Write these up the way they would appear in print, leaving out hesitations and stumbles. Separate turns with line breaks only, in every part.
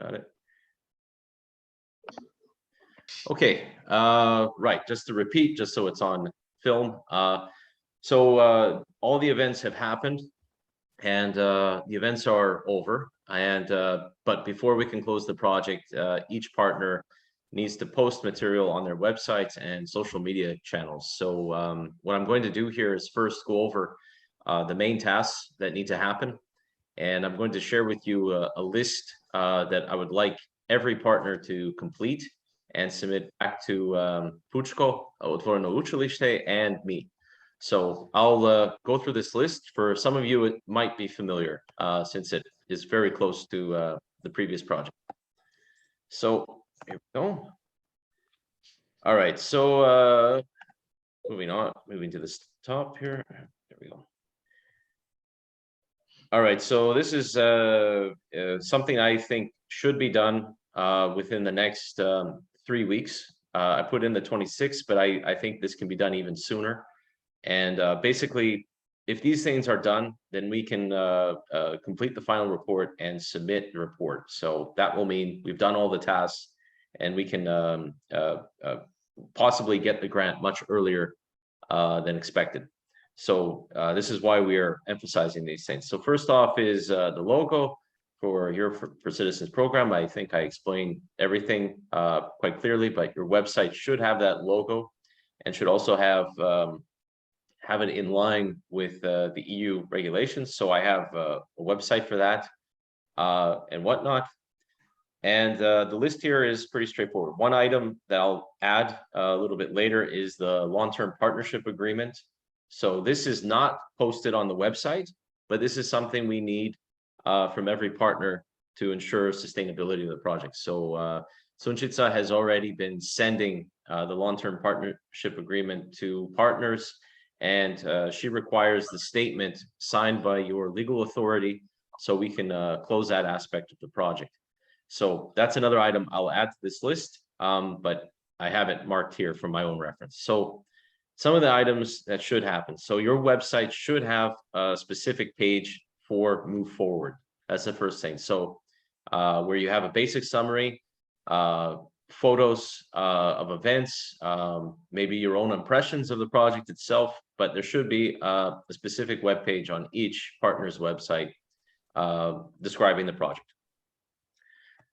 Got it. Okay, right, just to repeat, just so it's on film. All the events have happened and the events are over. And but before we can close the project, each partner needs to post material on their websites and social media channels. So what I'm going to do here is first go over the main tasks that need to happen. And I'm going to share with you a list that I would like every partner to complete and submit back to Pučko, Otvoreno Učilište, and me. So I'll go through this list. For some of you, it might be familiar since it is very close to the previous project. So here we go. All right, so moving to the top here. There we go. All right, so this is something I think should be done within the next 3 weeks. I put in the 26th, but I think this can be done even sooner. And basically, if these things are done, then we can complete the final report and submit the report. So that will mean we've done all the tasks and we can possibly get the grant much earlier than expected. So this is why we are emphasizing these things. So first off is the logo for your for Citizens program. I think I explained everything quite clearly, but your website should have that logo and should also have it in line with the EU regulations. So I have a website for that and whatnot. And the list here is pretty straightforward. One item that I'll add a little bit later is the long-term partnership agreement. So this is not posted on the website, but this is something we need from every partner to ensure sustainability of the project. So Sunčica has already been sending the long-term partnership agreement to partners, and she requires the statement signed by your legal authority so we can close that aspect of the project. So that's another item I'll add to this list, but I have it marked here for my own reference. So some of the items that should happen. So your website should have a specific page for move forward. That's the first thing. So where you have a basic summary, photos of events, maybe your own impressions of the project itself, but there should be a specific web page on each partner's website describing the project.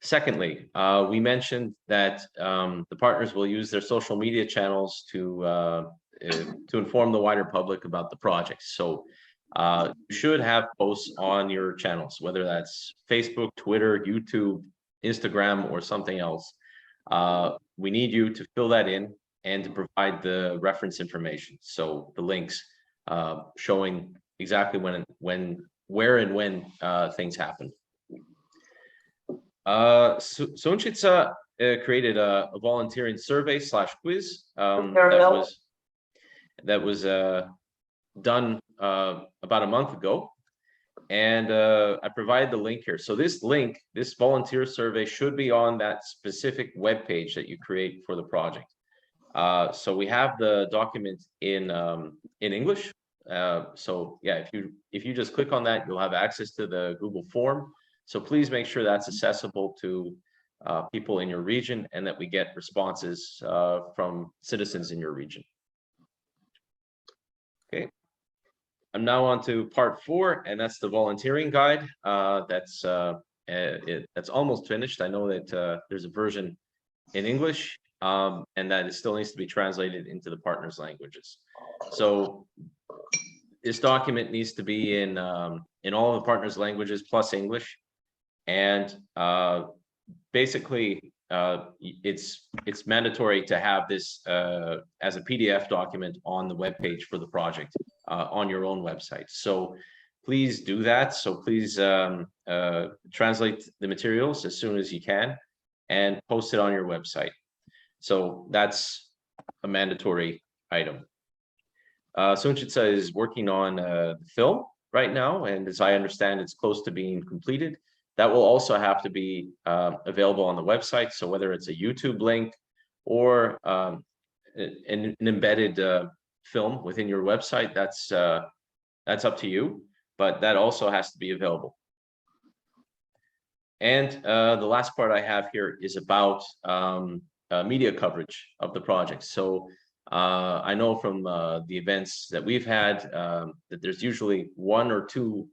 Secondly, we mentioned that the partners will use their social media channels to inform the wider public about the project. So you should have posts on your channels, whether that's Facebook, Twitter, YouTube, Instagram, or something else. We need you to fill that in and to provide the reference information. So the links showing exactly where and when things happen. Sunčica created a volunteering survey / quiz that was done about a month ago, and I provided the link here. So this link, this volunteer survey, should be on that specific web page that you create for the project. So we have the document in English. So yeah, if you just click on that, you'll have access to the Google form. So please make sure that's accessible to people in your region and that we get responses from citizens in your region. Okay, I'm now on to part 4, and that's the volunteering guide. That's almost finished. I know that there's a version in English, and that it still needs to be translated into the partners' languages. So this document needs to be in all the partners' languages plus English. And basically, it's mandatory to have this as a PDF document on the web page for the project on your own website. So please do that. So please translate the materials as soon as you can and post it on your website. So that's a mandatory item. Sunčica is working on the film right now, and as I understand, it's close to being completed. That will also have to be available on the website. So whether it's a YouTube link or an embedded film within your website, that's up to you, but that also has to be available. And the last part I have here is about media coverage of the project. So I know from the events that we've had that there's usually 1 or 2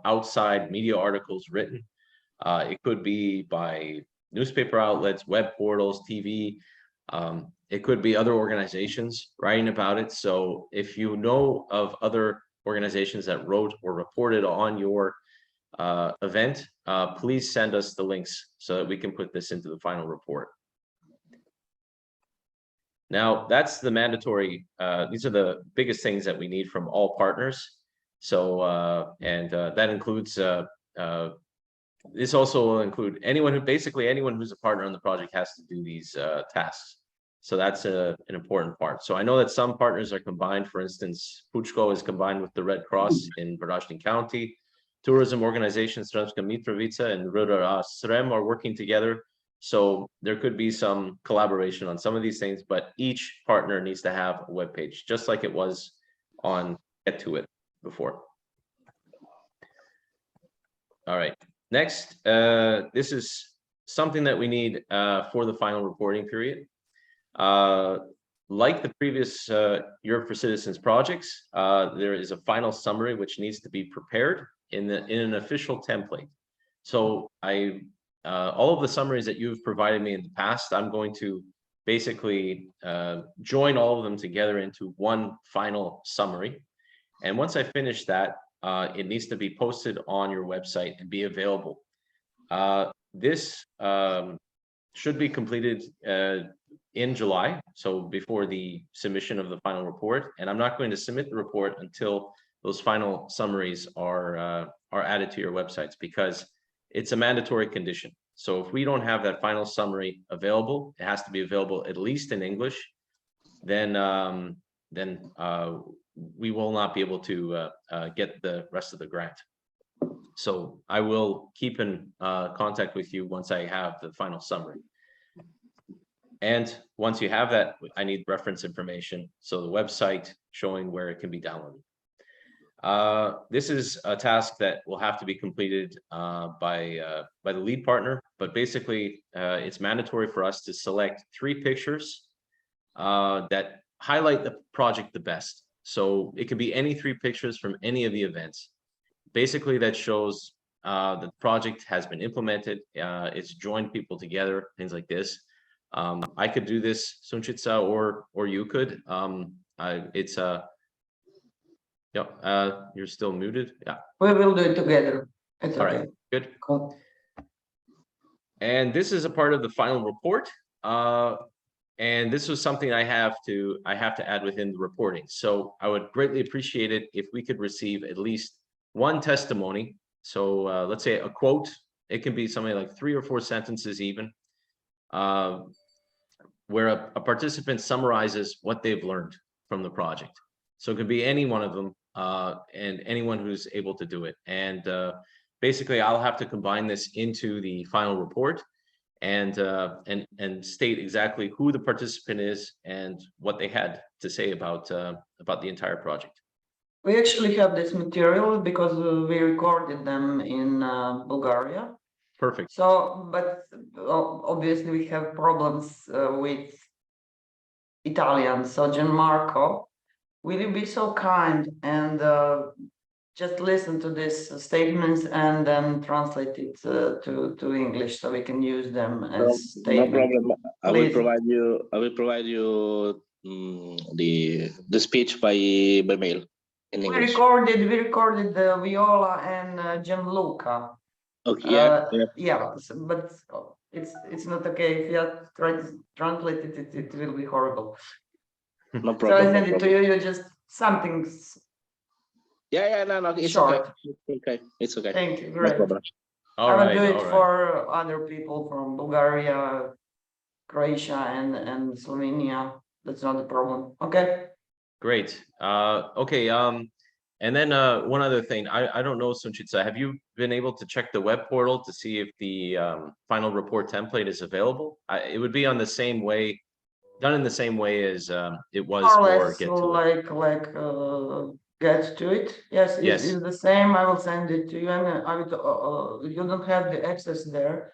outside media articles written. It could be by newspaper outlets, web portals, TV. It could be other organizations writing about it. So if you know of other organizations that wrote or reported on your event, please send us the links so that we can put this into the final report. Now, that's the mandatory, these are the biggest things that we need from all partners. So, that includes, this also will include anyone who's a partner on the project has to do these tasks. So that's an important part. So I know that some partners are combined. For instance, Puchko is combined with the Red Cross in Varaždin County. Tourism organizations Sremska Mitrovica and Rudara Srem are working together. So there could be some collaboration on some of these things, but each partner needs to have a web page, just like it was on Get to It before. All right, next, this is something that we need for the final reporting period. Like the previous Europe for Citizens projects, there is a final summary which needs to be prepared in an official template. So all of the summaries that you've provided me in the past, I'm going to basically join all of them together into one final summary. And once I finish that, it needs to be posted on your website and be available. This should be completed in July, so before the submission of the final report. And I'm not going to submit the report until those final summaries are added to your websites, because it's a mandatory condition. So if we don't have that final summary available, it has to be available at least in English, then we will not be able to get the rest of the grant. So I will keep in contact with you once I have the final summary. And once you have that, I need reference information. So the website showing where it can be downloaded. This is a task that will have to be completed by the lead partner, but basically it's mandatory for us to select 3 pictures that highlight the project the best. So it could be any 3 pictures from any of the events. Basically, that shows the project has been implemented, it's joined people together, things like this. I could do this, Sunčica, or you could. It's you're still muted. Yeah,
we will do it together. It's
all
okay.
right, good.
Cool.
And this is a part of the final report. And this was something I have to add within the reporting. So I would greatly appreciate it if we could receive at least 1 testimony. So let's say a quote. It can be something like 3 or 4 sentences even, where a participant summarizes what they've learned from the project. So it could be any one of them, and anyone who's able to do it. And basically, I'll have to combine this into the final report and state exactly who the participant is and what they had to say about the entire project.
We actually have this material because we recorded them in Bulgaria.
Perfect.
So, but obviously we have problems with Italian. So Gianmarco, will you be so kind and just listen to these statements and then translate it to English so we can use them as statements?
No problem. I will
Please.
provide you the speech by mail in English.
We recorded Viola and Gianluca.
Okay.
Yeah, but it's not okay. If you try to translate it, it will be horrible.
No
So
problem.
I send it to you. You just something.
No, it's
short.
okay. It's okay.
Thank you.
No
Great.
problem.
All
I will
right,
do it
all right.
for other people from Bulgaria, Croatia, and Slovenia. That's not a problem. Okay.
Great. Okay. And then one other thing, I don't know, Sunčica, have you been able to check the web portal to see if the final report template is available? It would be on the same way, done in the same way as it was
More or
for
less
Get to It.
like get to it? Yes,
Yes.
it's the same. I will send it to you, and I will. You don't have the access there.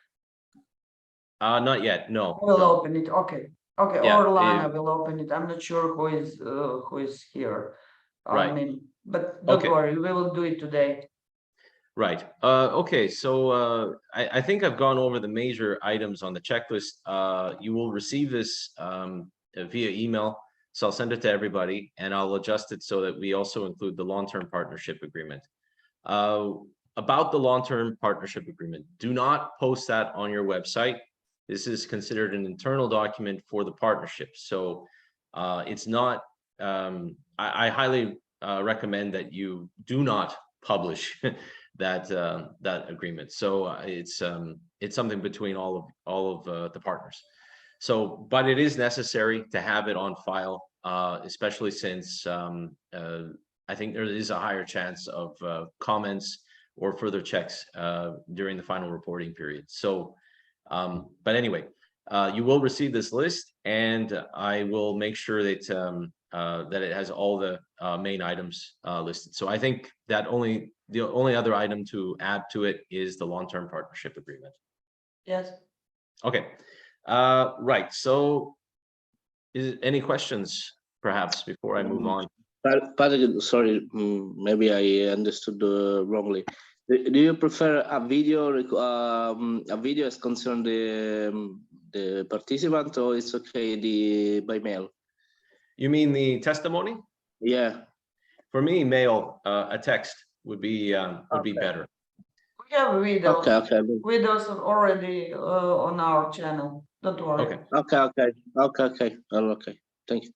Not yet, no.
I will
no.
open it. Okay, okay.
Yeah,
Or Lana will open it. I'm not sure who is here. I
Right.
mean, but don't
Okay.
worry, we will do it today.
Right. Okay. So I think I've gone over the major items on the checklist. You will receive this via email. So I'll send it to everybody and I'll adjust it so that we also include the long-term partnership agreement. About the long-term partnership agreement, do not post that on your website. This is considered an internal document for the partnership. So it's not, I highly recommend that you do not publish that that agreement. So it's something between all of the partners. So, but it is necessary to have it on file, especially since I think there is a higher chance of comments or further checks during the final reporting period. So, but anyway, you will receive this list, and I will make sure that that it has all the main items listed. So I think that the only other item to add to it is the long-term partnership agreement.
Yes.
Okay, right. So, any questions perhaps before I move on?
Patrick, sorry, maybe I understood wrongly. Do you prefer a video? A video as concerned the participant, or it's okay by mail?
You mean the testimony?
Yeah.
For me, mail, a text would be
Okay.
better.
We have videos.
Okay. Okay.
Videos already on our channel. Don't worry.
Okay.
Okay. Okay. Okay. Okay. Okay. Thank you.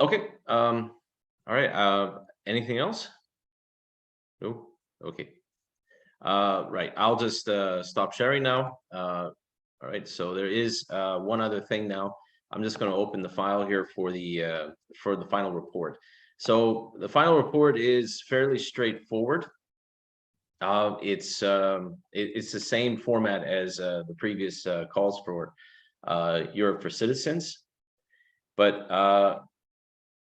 Okay. All right. Anything else? No. Okay. Right. I'll just stop sharing now. All right. So there is one other thing now. I'm just going to open the file here for the final report. So the final report is fairly straightforward. It's the same format as the previous calls for Europe for Citizens, but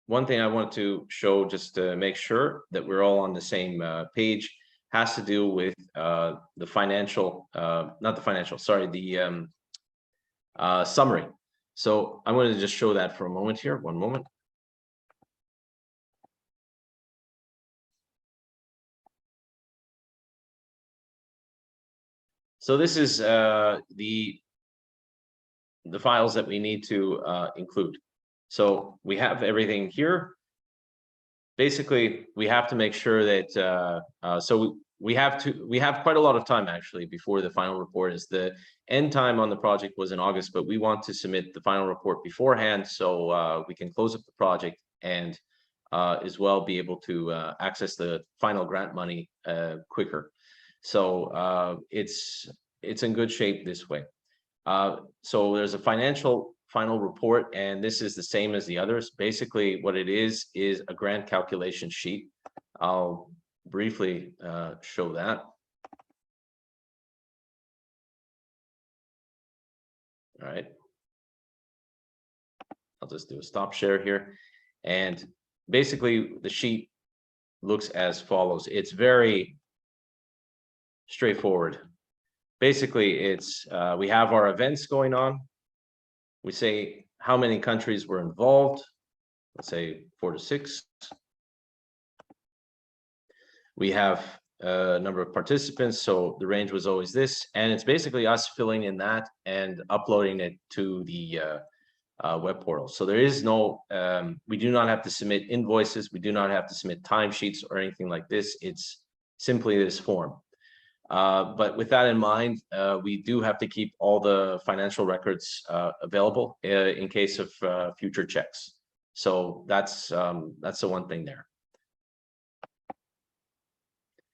one thing I want to show, just to make sure that we're all on the same page, has to do with the financial, not the financial, sorry, the summary. So I'm going to just show that for a moment here. One moment. So this is the files that we need to include. So we have everything here. Basically, we have to make sure that so we have quite a lot of time actually before the final report. Is the end time on the project was in August, but we want to submit the final report beforehand so we can close up the project and as well be able to access the final grant money quicker. So it's in good shape this way. So there's a financial final report, and this is the same as the others. Basically, what it is a grant calculation sheet. I'll briefly show that. All right. I'll just do a stop share here. And basically, the sheet looks as follows. It's very straightforward. Basically, it's we have our events going on. We say how many countries were involved. Let's say 4 to 6. We have a number of participants, so the range was always this, and it's basically us filling in that and uploading it to the web portal. So there is no, we do not have to submit invoices, we do not have to submit timesheets or anything like this. It's simply this form. But with that in mind, we do have to keep all the financial records available in case of future checks. So that's the one thing there.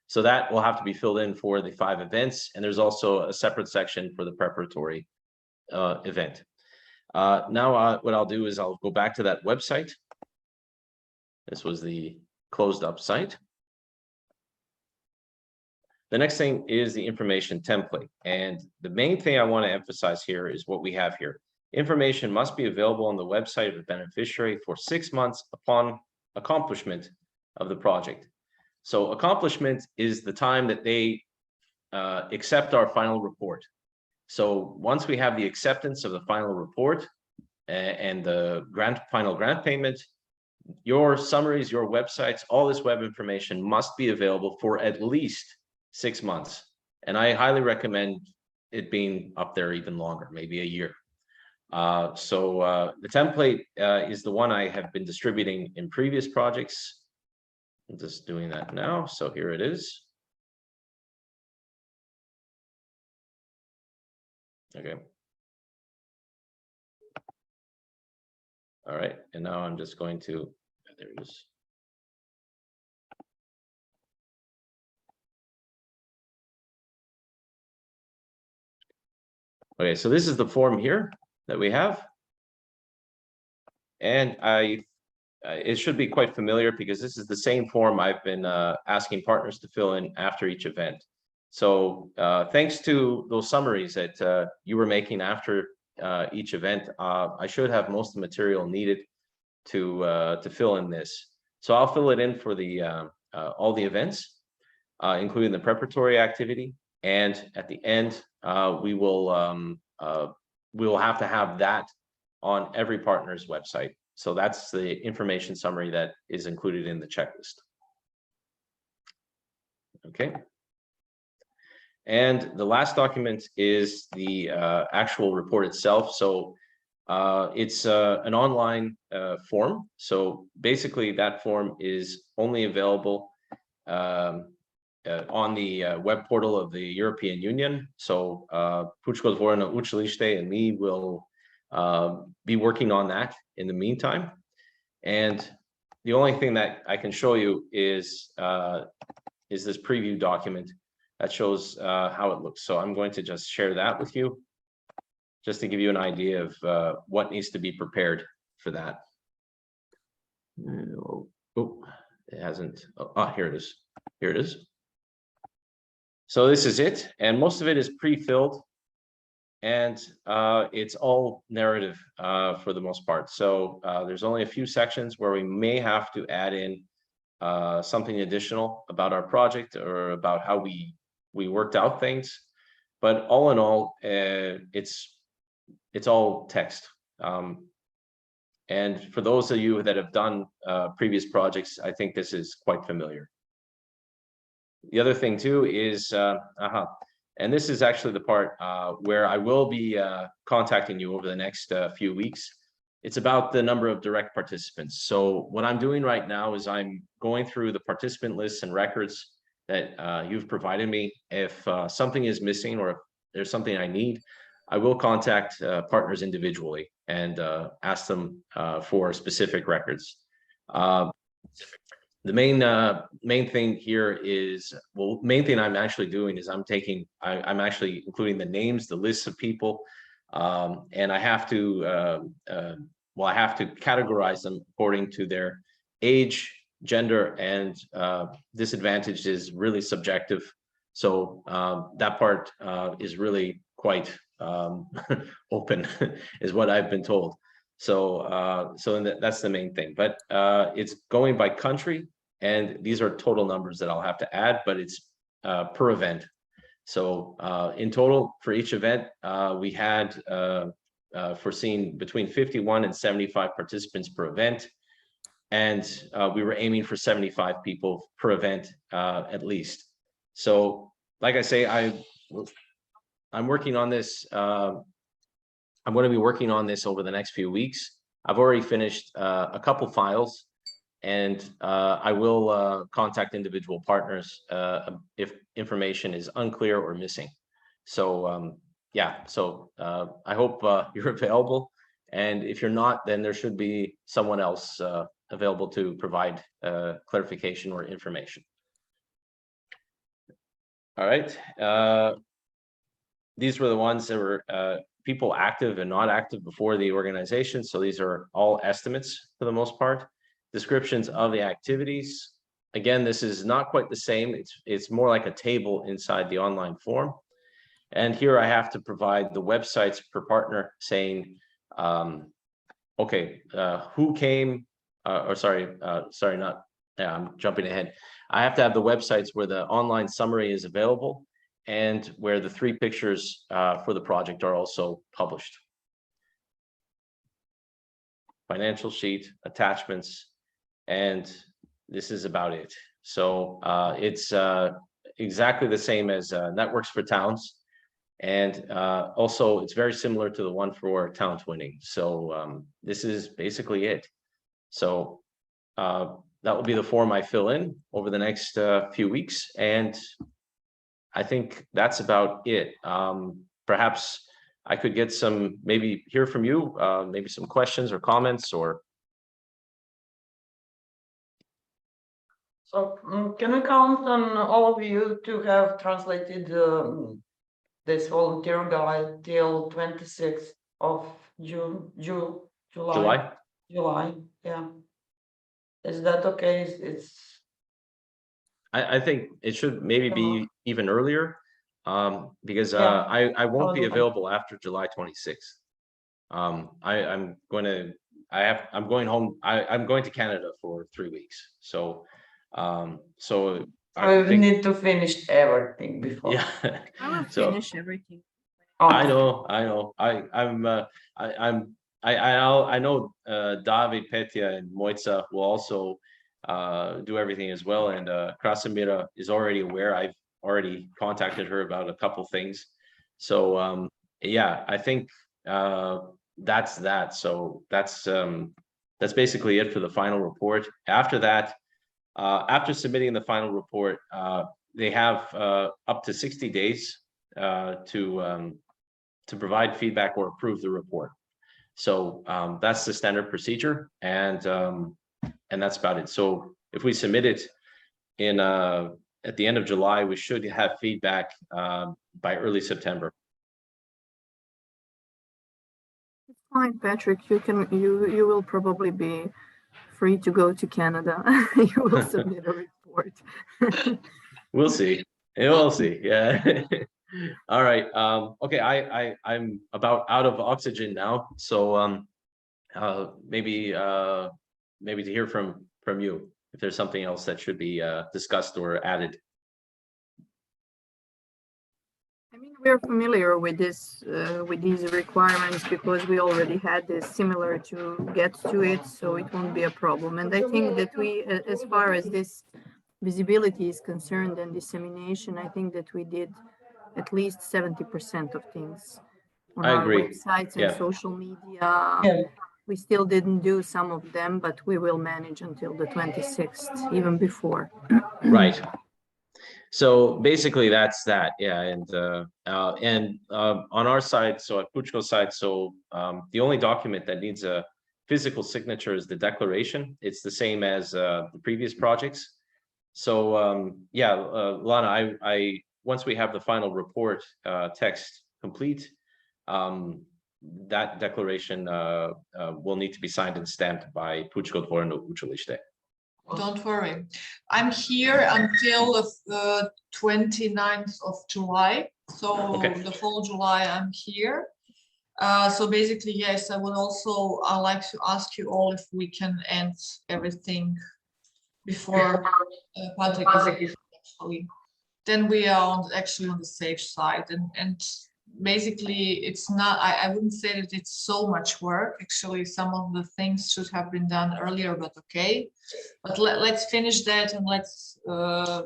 So that will have to be filled in for the 5 events, and there's also a separate section for the preparatory event. Now, what I'll do is I'll go back to that website. This was the closed up site. The next thing is the information template. And the main thing I want to emphasize here is what we have here. Information must be available on the website of the beneficiary for 6 months upon accomplishment of the project. So accomplishment is the time that they accept our final report. So once we have the acceptance of the final report and the final grant payment, your summaries, your websites, all this web information must be available for at least 6 months. And I highly recommend it being up there even longer, maybe a year. So the template is the one I have been distributing in previous projects. I'm just doing that now. So here it is. Okay. All right. And now I'm just going to, there it is. Okay, so this is the form here that we have. And it should be quite familiar because this is the same form I've been asking partners to fill in after each event. So thanks to those summaries that you were making after each event, I should have most of the material needed to fill in this. So I'll fill it in for the all the events, including the preparatory activity. And at the end, we will have to have that on every partner's website. So that's the information summary that is included in the checklist. Okay. And the last document is the actual report itself. So it's an online form. So basically that form is only available on the web portal of the European Union. So Pučko Dvorano Učilište and me will be working on that in the meantime. And the only thing that I can show you is this preview document that shows how it looks. So I'm going to just share that with you, just to give you an idea of what needs to be prepared for that. Oh, it hasn't. Oh, here it is. Here it is. So this is it, and most of it is pre-filled, and it's all narrative for the most part. So there's only a few sections where we may have to add in something additional about our project or about how we worked out things, but all in all, it's all text. And for those of you that have done previous projects, I think this is quite familiar. The other thing too is, and this is actually the part where I will be contacting you over the next few weeks. It's about the number of direct participants. So what I'm doing right now is I'm going through the participant lists and records that you've provided me. If something is missing or if there's something I need, I will contact partners individually and ask them for specific records. The main thing here is, well, main thing I'm actually doing is I'm actually including the names, the lists of people, and I have to I have to categorize them according to their age, gender, and disadvantage is really subjective. So that part is really quite open, is what I've been told. So that's the main thing, but it's going by country, and these are total numbers that I'll have to add, but it's per event. So in total for each event, we had foreseen between 51 and 75 participants per event, and we were aiming for 75 people per event at least. So like I say, I'm working on this. I'm going to be working on this over the next few weeks. I've already finished a couple files, and I will contact individual partners if information is unclear or missing. So yeah, so I hope you're available, and if you're not, then there should be someone else available to provide clarification or information. All right. These were the ones that were people active and not active before the organization. So these are all estimates for the most part. Descriptions of the activities. Again, this is not quite the same. It's more like a table inside the online form. And here I have to provide the websites per partner saying, okay, who came, or sorry, not yeah, I'm jumping ahead. I have to have the websites where the online summary is available and where the 3 pictures for the project are also published. Financial sheet, attachments, and this is about it. So it's exactly the same as Networks for Towns. And also it's very similar to the one for Town Twinning. So this is basically it. So that will be the form I fill in over the next few weeks. And I think that's about it. Perhaps I could get some, maybe hear from you, maybe some questions or comments or.
So can we count on all of you to have translated this volunteer guide till 26th of July? July, yeah. Is that okay? It's
I think it should maybe be even earlier, because
Yeah.
I won't be
Okay.
available after July 26th. I'm going home. I'm going to Canada for 3 weeks. So
So
I
we
think,
need to finish everything before.
yeah.
I will
So
finish everything.
I
Okay.
know. I know David, Petya, and Moitza will also do everything as well. And Krasimira is already aware. I've already contacted her about a couple things. So yeah, I think that's that. So that's basically it for the final report. After that, after submitting the final report, they have up to 60 days to provide feedback or approve the report. So that's the standard procedure, and that's about it. So if we submit it in at the end of July, we should have feedback by early September.
It's fine, Patrick. You will probably be free to go to Canada. You will submit a report.
We'll see. We'll see. Yeah. All right. Okay. I'm about out of oxygen now. So maybe to hear from you if there's something else that should be discussed or added.
I mean, we're familiar with this, with these requirements because we already had this similar to get to it, so it won't be a problem. And I think that we, as far as this visibility is concerned and dissemination, I think that we did at least 70% of things on
I
our
agree.
websites and
Yeah.
social media.
Yeah.
We still didn't do some of them, but we will manage until the 26th, even before.
Right. So basically that's that. Yeah. And on our side, so at Puchko's side, so the only document that needs a physical signature is the declaration. It's the same as the previous projects. So yeah, Lana, I once we have the final report text complete, that declaration will need to be signed and stamped by Puchko Dvorno Uchilište.
Don't worry. I'm here until the 29th of July. So
Okay.
the whole July I'm here. So basically, yes, I would also like to ask you all if we can end everything before Patrick is actually. Then we are actually on the safe side. And basically, it's not, I wouldn't say that it's so much work. Actually, some of the things should have been done earlier, but okay. But let's finish that and let's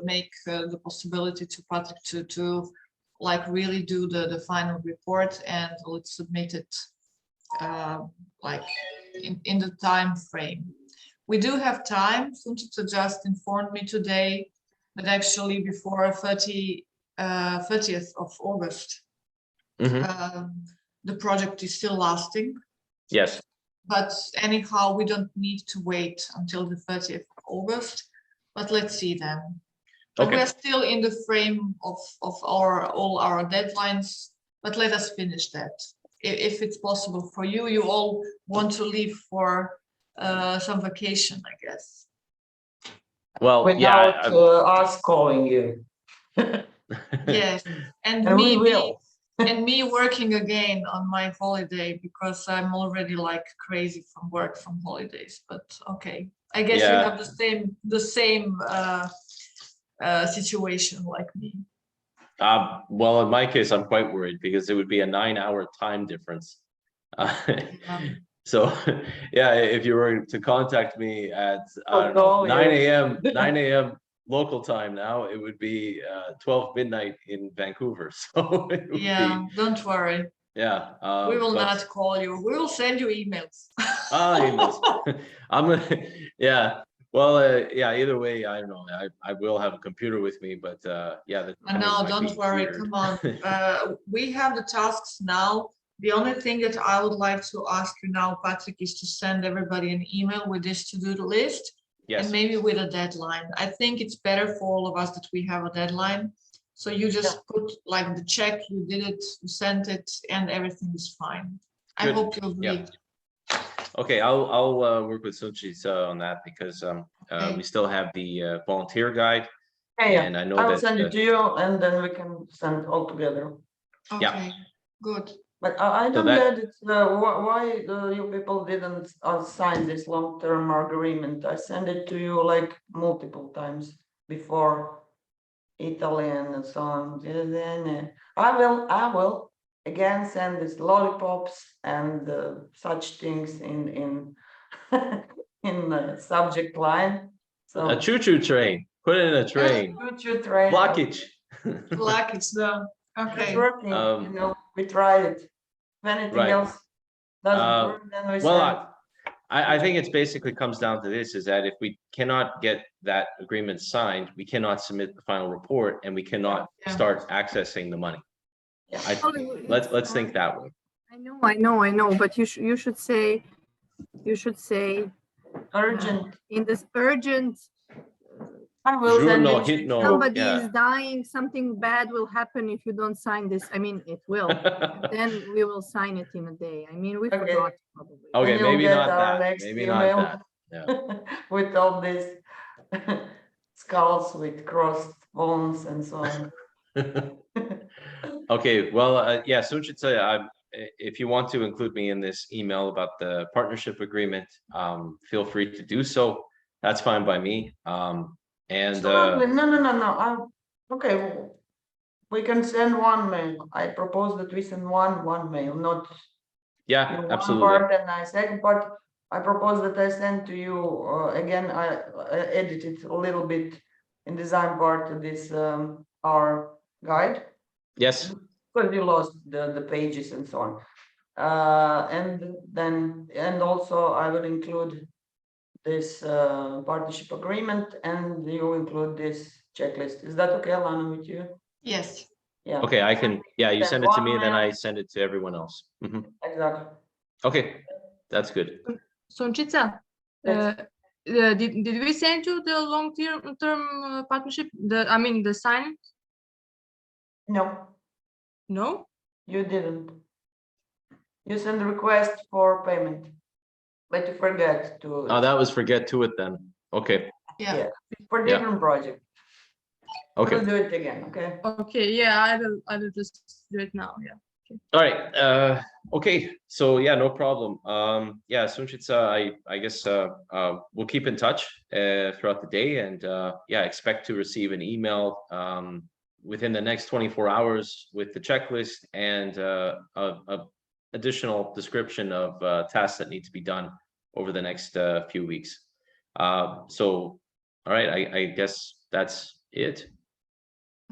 make the possibility to Patrick to like really do the final report, and let's submit it like in the time frame. We do have time. Sunčica just informed me today that actually before 30th of August, the project is still lasting.
Yes.
But anyhow, we don't need to wait until the 30th of August, but let's see then. But
Okay.
we're still in the frame of all our deadlines, but let us finish that. If it's possible for you, you all want to leave for some vacation, I guess.
Well,
Without
yeah.
us calling you.
Yes, and
And we
me
will.
and me working again on my holiday because I'm already like crazy from work from holidays, but okay, I guess you
Yeah.
have the same situation like me.
Well, in my case, I'm quite worried because it would be a 9-hour time difference. So, yeah, if you were to contact me at, I don't know,
call
9
you.
a.m., 9 a.m. local time now, it would be 12 midnight in Vancouver. So it would
Yeah,
be,
don't worry.
yeah.
We will
but-
not call you. We will send you emails.
emails. I'm gonna, yeah. Well, yeah, either way, I don't know. I will have a computer with me, but yeah. the timing
No,
might
don't
be
worry.
weird.
Come on. We have the tasks now. The only thing that I would like to ask you now, Patrick, is to send everybody an email with this to-do list
Yes,
and maybe with a deadline. I think it's better for all of us that we have a deadline. So you just put like the check, you did it, you sent it, and everything is fine. I
Good.
hope you agree.
Yeah. Okay, I'll work with Sunchitsa on that because
Okay.
we still have the volunteer guide,
Yeah,
and I know
I will
that
send it to you and then we can send all together.
Yeah.
Okay, good.
But I
So
don't
that-
get it, why you people didn't sign this long-term agreement? I sent it to you like multiple times before, Italian and so on. I will again send these lollipops and such things in in the subject line. So
a choo-choo train. Put it in a train.
choo-choo train.
Blockage.
Luck it's done.
It's
Okay.
working, we tried it. If anything
Right.
else doesn't
Uh,
work, then we
Well,
send.
I think it's basically comes down to this, is that if we cannot get that agreement signed, we cannot submit the final report and we cannot
Yeah.
start accessing the money.
Yeah.
Let's think that way.
I know, but you should say,
Urgent.
in this urgent,
I will send
Giorno
it.
hitno.
somebody
yeah.
is dying, something bad will happen if you don't sign this. I mean, it will. Then we will sign it in a day. I mean, we
Okay.
forgot probably.
Okay,
And you'll
maybe
get
not
our
that.
next
Maybe
email.
not that. Yeah.
With all these skulls with crossed bones and so on.
Okay, well, yeah, Sunchitsa, if you want to include me in this email about the partnership agreement, feel free to do so. That's fine by me. And
Absolutely. No. Okay, we can send one mail. I propose that we send one mail, not
yeah,
one
absolutely.
part and I second part. I propose that I send to you, again, I edited a little bit in design part of this, our guide.
Yes,
Because you lost the pages and so on. And also I will include this partnership agreement and you include this checklist. Is that okay, Alana, with you?
Yes.
Yeah.
okay, I can, yeah, you
Send
send it to
one
me, then I
mail.
send it to everyone else. Mhm.
Exactly.
Okay, that's good.
Sunchitsa,
Yes.
did we send you the long-term partnership? The sign?
No,
No?
you didn't. You send a request for payment, but you forget to.
Oh, that was forget to it then. Okay,
Yeah.
Yeah. For
Yeah.
different project.
okay.
We'll do it again, okay?
Okay, yeah, I will just do it now. Yeah.
All right, okay, so yeah, no problem. Yeah, Sunchitsa, I guess we'll keep in touch throughout the day and yeah, expect to receive an email within the next 24 hours with the checklist and a additional description of tasks that need to be done over the next few weeks. So, all right, I guess that's it.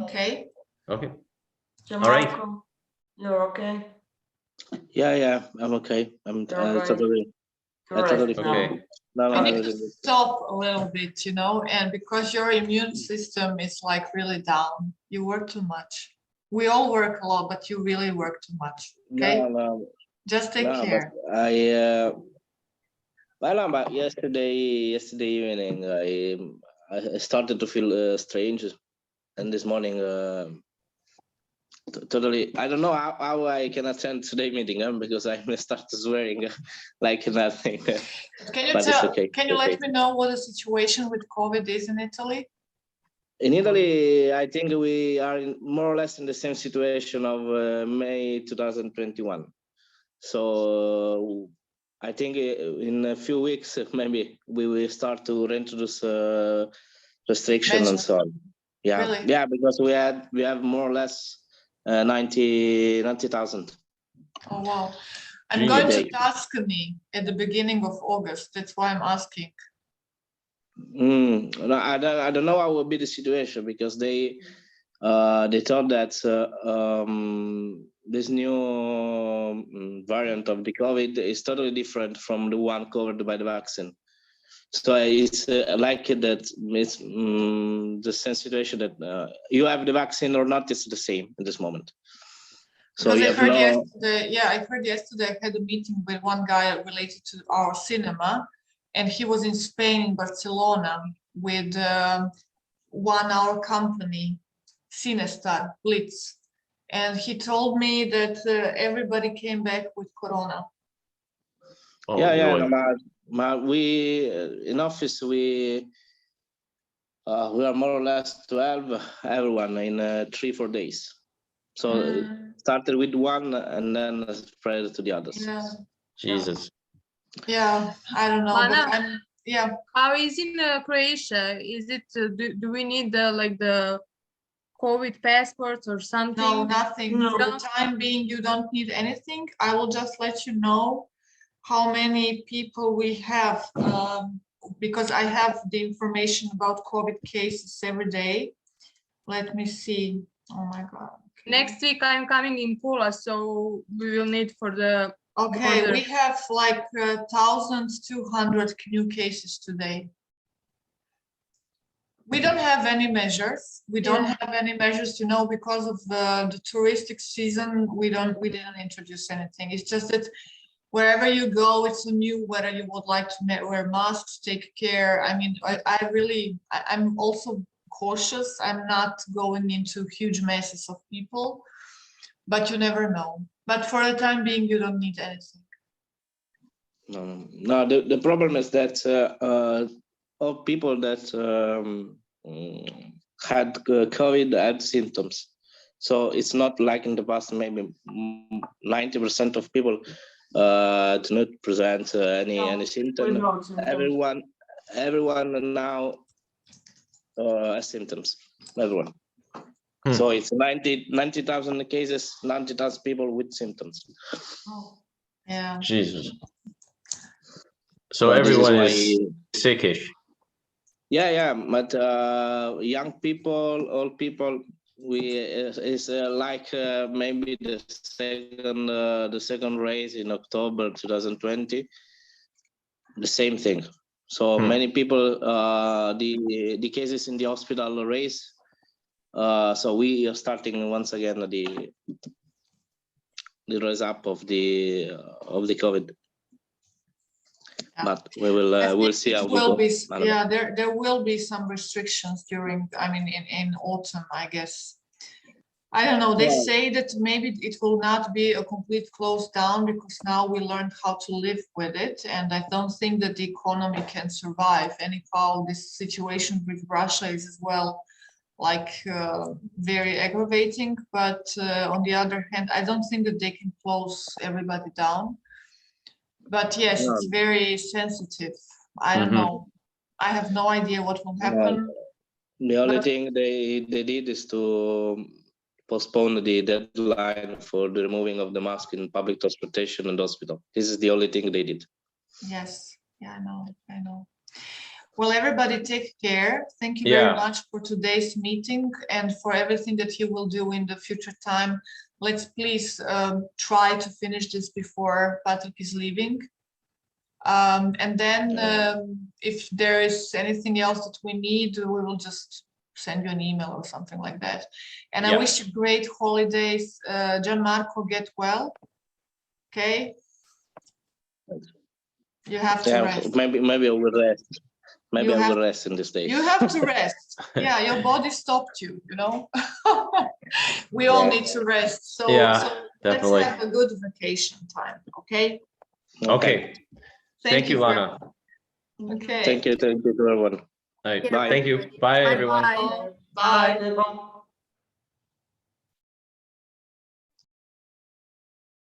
Okay.
Okay, right.
Gianmarco, you're okay?
Yeah, I'm okay. I'm
You're right.
totally. I
Correct.
totally
now.
Okay.
No,
I need to
everything is-
stop a little bit, and because your immune system is like really down, you work too much. We all work a lot, but you really work too much. Okay,
No,
just take
no,
care.
but well, no, but yesterday evening, I started to feel strange, and this morning, totally. I don't know how I can attend today meeting, because I start swearing like nothing.
Can you
but it's
tell?
okay,
Can you
okay.
let me know what the situation with COVID is in Italy?
In Italy, I think we are more or less in the same situation of May 2021. So I think in a few weeks, maybe we will start to reintroduce restriction and
Measures.
so on. Yeah,
Really?
yeah, because we have more or less 90,000.
Oh, wow. I'm
Gee.
going to
Today.
Tuscany at the beginning of August. That's why I'm asking.
No, I don't know what will be the situation because they thought that this new variant of the COVID is totally different from the one covered by the vaccine. So it's like that. It's the same situation that you have the vaccine or not. It's the same at this moment. So
Because
you
I
have
heard
no.
yesterday, yeah, I heard yesterday I had a meeting with one guy related to our cinema, and he was in Spain, in Barcelona, with our company, Cinestar, Blitz. And he told me that everybody came back with Corona.
Oh,
Yeah.
boy.
We in office we are more or less 12 everyone in 3-4 days. So started with one and then spread to the others.
Yeah,
Jesus.
yeah, I don't know, but
Lana?
yeah.
How is in Croatia? Is it do we need the COVID passports or something?
No, nothing.
No.
For the time being, you don't need anything. I will just let you know how many people we have, because I have the information about COVID cases every day. Let me see. Oh my God. Okay.
Next week I'm coming in Pula, so we will need for the
Okay,
border.
we have like 1,200 new cases today. We don't have any measures. We don't
Yeah.
have any measures, you know, because of the touristic season. We didn't introduce anything. It's just that wherever you go, it's a new whether you would like to wear masks, take care. I mean, I'm also cautious. I'm not going into huge masses of people, but you never know. But for the time being, you don't need anything.
No, the problem is that all people that had COVID had symptoms. So it's not like in the past, maybe 90% of people do not present any symptom. Everyone now has symptoms. Everyone. So it's 90,000 cases, 90,000 people with symptoms.
Yeah.
Jesus. So
This
everyone
why-
is sickish.
Yeah, but young people, old people, it's like maybe the second race in October 2020, the same thing. So many people, the cases in the hospital raise. So we are starting once again the rise up of the COVID.
Yeah.
But we'll see how we go.
Yeah, there will be some restrictions during, I mean, in autumn, I guess. I don't know. They say that maybe it will not be a complete close down because now we learned how to live with it, and I don't think that the economy can survive. Anyhow, this situation with Russia is as well like very aggravating. But on the other hand, I don't think that they can close everybody down. But yes, it's very sensitive. I don't know. I have no idea what will happen.
The only thing they did is to postpone the deadline for the removing of the mask in public transportation and hospital. This is the only thing they did.
Yes, yeah, I know. Well, everybody take care. Thank you very much for today's meeting and for everything that you will do in the future time. Let's please try to finish this before Patrick is leaving. And then if there is anything else that we need, we will just send you an email or something like that. And I wish you great holidays. Gianmarco, get well. Okay. You have to rest.
Maybe I will rest. Maybe I will rest in this day.
You have to rest. Yeah, your body stopped you, you know. We all need to rest. So,
definitely.
Let's have a good vacation time, okay?
Okay. Thank you, Lana.
Okay.
Thank you to everyone.
Bye.
Bye.
Thank you. Bye, everyone.
Bye.
Bye.